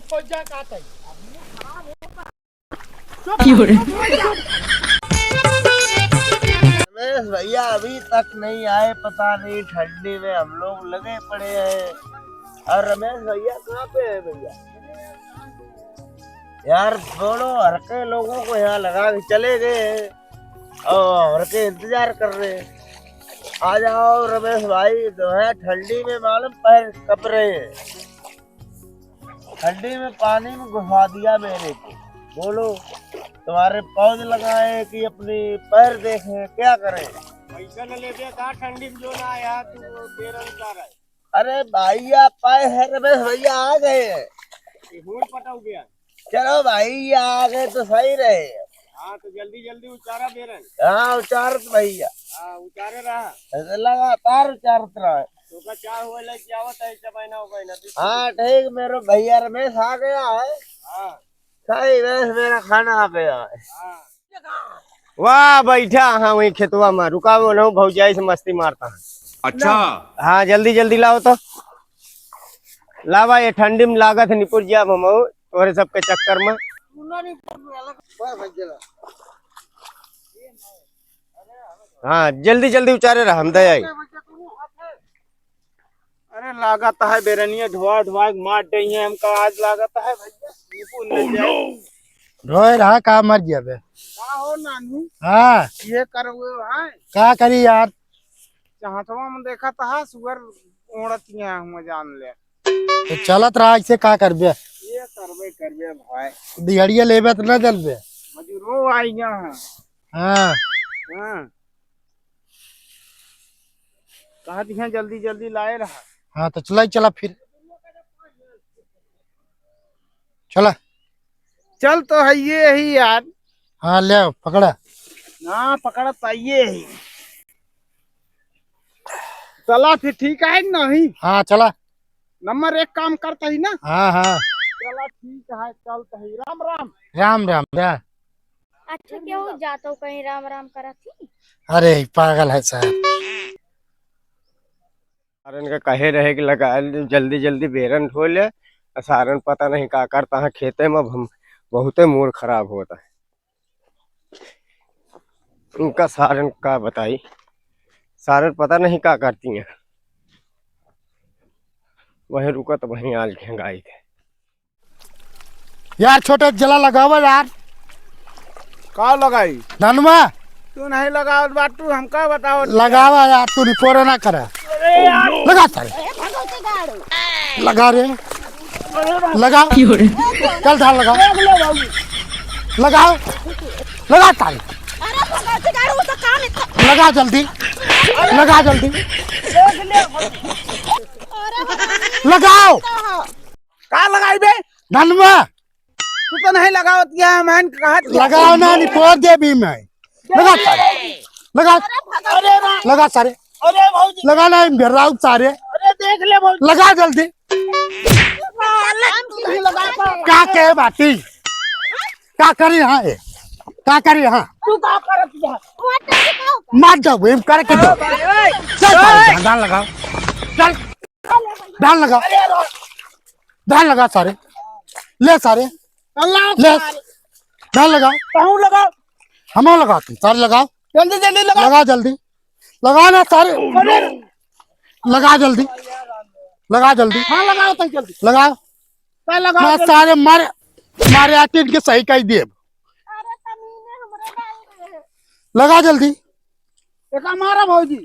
खोजा काटा रमेश भैया अभी तक नहीं आए, पता नहीं ठंडी में हम लोग लगे पड़े हैं। और रमेश भैया कहाँ पे है भैया? यार दोनों हर के लोगों को यहाँ लगा के चले गए हैं और हर के इंतजार कर रहे हैं। आ जाओ रमेश भाई, जो है ठंडी में मालूम पैर कप रहे हैं, ठंडी में पानी में घुसा दिया मेरे को। बोलो तुम्हारे पौध लगाए कि अपनी पैर देखें, क्या करें? पैसा न ले दे कहा ठंडी में जो ना आया तू बेरोजगार है। अरे भैया पाए है, रमेश भैया आ गए हैं। पटाऊ गया। चलो भाई आ गए तो सही रहे। हाँ तो जल्दी जल्दी उचारा बेरन। हाँ उचारत भैया। हाँ उचारे रहा। लगातार उचारत रहा है। तो का चार हुए लग जावत है चबाइना हो गई ना। हाँ ठीक, मेरे भैया रमेश आ गया है। हाँ सही रमेश, मेरा खाना आ गया है। हाँ वाह बैठा हाँ वही खेतवा में रुका वो ना भौजाई से मस्ती मारता है। अच्छा हाँ जल्दी जल्दी लाओ तो लावा, ये ठंडी में लागत है निपुर जा ममऊ और सबके चक्कर में। हाँ जल्दी जल्दी उचारे रहा हम दया। अरे लागत है बेरनिया धुआ धुआ मार रही है हमका आज लागत है भैया। रोए रहा का मर गया बे। का हो नानू हाँ ये करोगे भाई? का करी यार, चाहतवा में देखा था सुअर ओढ़तियां हम जान ले। तो चलत रहा ऐसे का करबे, ये करबे करबे भाई, दिहड़िया लेबे तो न चलबे। मजूरो आई यहाँ। हाँ हाँ कहा दिया जल्दी जल्दी लाए रहा। हाँ तो चला चला फिर चला। चल तो है ये ही यार। हाँ ले आओ, पकड़ा। ना पकड़ा चाहिए ही। चला फिर ठीक है नहीं? हाँ चला। नंबर एक काम करता ही ना। हाँ हाँ चला ठीक है, चलता ही। राम राम। राम राम जा। अच्छा क्या हो जाता हूँ कहीं राम राम करा थी। अरे पागल है साहब। सारन का कहे रहे कि लगा जल्दी जल्दी बेरन धो ले, सारन पता नहीं का करता है खेते में। बहुते मूड खराब होता है उनका। सारन का बताई, सारन पता नहीं का करती हैं। वहीं रुका तो वहीं आज गाय थे यार छोटे जला लगावा यार। का लगाई? ननवा तू नहीं लगाओ बाटू हमका बताओ। लगावा यार, तू रिपोर्ट ना करा। लगा सारे, लगा रे, लगा। चल धान लगाओ, लगाओ, लगा तारे, लगा जल्दी, लगा जल्दी, लगाओ। का लगाई बे? धनवा तू तो नहीं लगावत क्या? मैंने कहा लगाओ ना, रिपोर्ट दे भी मैं। लगा सारे, लगा, लगा सारे, अरे भौजी, लगा ना घेरा सारे, अरे देख ले भौजी। लगा जल्दी। क्या कहे बाती, क्या करी हाँ, क्या करी हाँ, तू का करत जा? मार दो वेम कर के दो। चल सारे धान लगाओ, चल धान लगाओ, धान लगा सारे, ले सारे, अल्लाह ले धान लगाओ। कहूं लगाओ? हम लगाओ, तुम सारे लगाओ, जल्दी जल्दी लगा। लगा जल्दी, लगा ना सारे, लगा जल्दी, लगा जल्दी। हाँ लगाओ तो जल्दी लगाओ। का लगाओ मैं सारे मारे मारे आते इनके सही कह दिए। लगा जल्दी। एक हमारा भौजी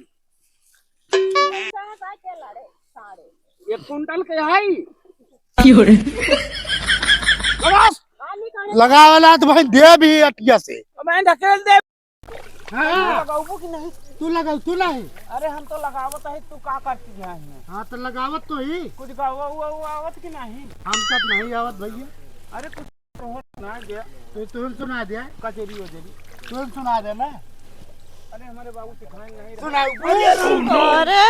1 कुंटल के आई। लगाओ। लगा वाला तो भाई दे भी अटिया से। मैं ढकेल दे। हाँ लगाऊ कि नहीं? तू लगा, तू नहीं। अरे हम तो लगावत है, तू का करती है? हाँ तो लगावत तो ही, कुछ गावा हुआ आवत कि नहीं? हम सब नहीं आवत भैया। अरे कुछ तो सुना दे। तो तुम सुना दे, कचेरी हो जाएगी। तुम सुना दे ना। अरे हमारे बाबू सिखाए नहीं अरे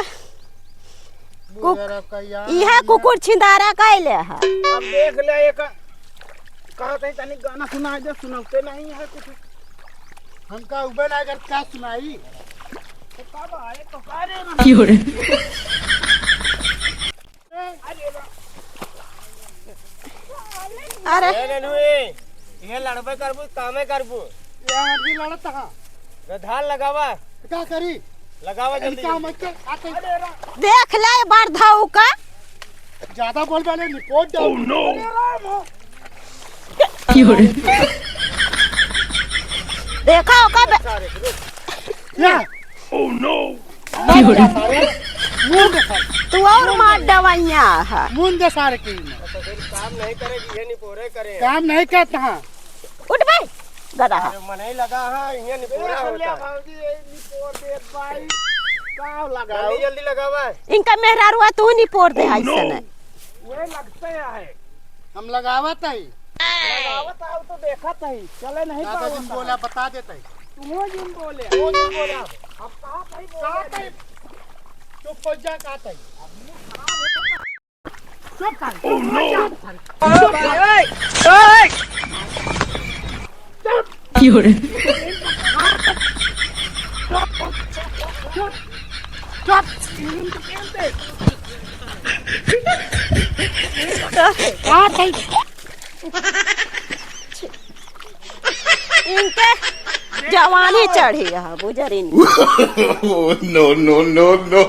यह कुकुर छिंदारा कैले है। अब देख ले, एक कहते हैं तनिक गाना सुना दे, सुनाते नहीं है कुछ। हमका उबन अगर क्या सुनाई तो कब आए तो अरे अरे ये लड़बे करबू कामे करबू ये मर्जी लड़त कहाँ धान लगावा क्या करी लगावा जल्दी काम के आते देख ले बार धाऊ का ज्यादा बोल पहले निपोट जाओ नो देखा होगा या ओ नो तू और मार दवाइयाँ है मुंडे सारे की काम नहीं करेगी ये निपोरे करे काम नहीं करता हाँ उठ भाई गधा मन ही लगा है ये निपोरा होता है जल्दी जल्दी लगावा इनका मेहरारुआ तू नहीं पोर दे ऐसा नहीं वे लगते हैं हम लगावत है लगावत है तो देखत है चले नहीं दादा जी पावत बोला बता देते है तुम जिन बोले वो जिन बोले अब कहां भाई बोले चुप हो जा का है चुप कर ओ नो इनके जवानी चढ़ी है बुजरी no, no, no, no.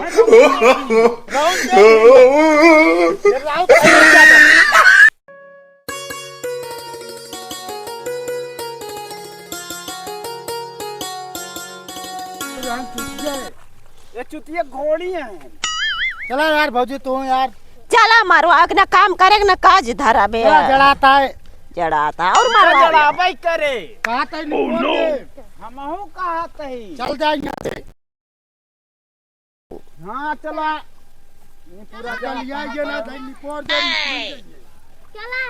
ये चुतिया घोड़ी है चला यार भौजी तू यार चला मारवा ना काम करे ना काज धरा बे जड़ाता है जड़ाता और मारवा जड़ाबाई करे कहा था निपोट हमहू कहत है चल जाए यहाँ से हां चला पूरा चल लिया ये ना निपोट दे चला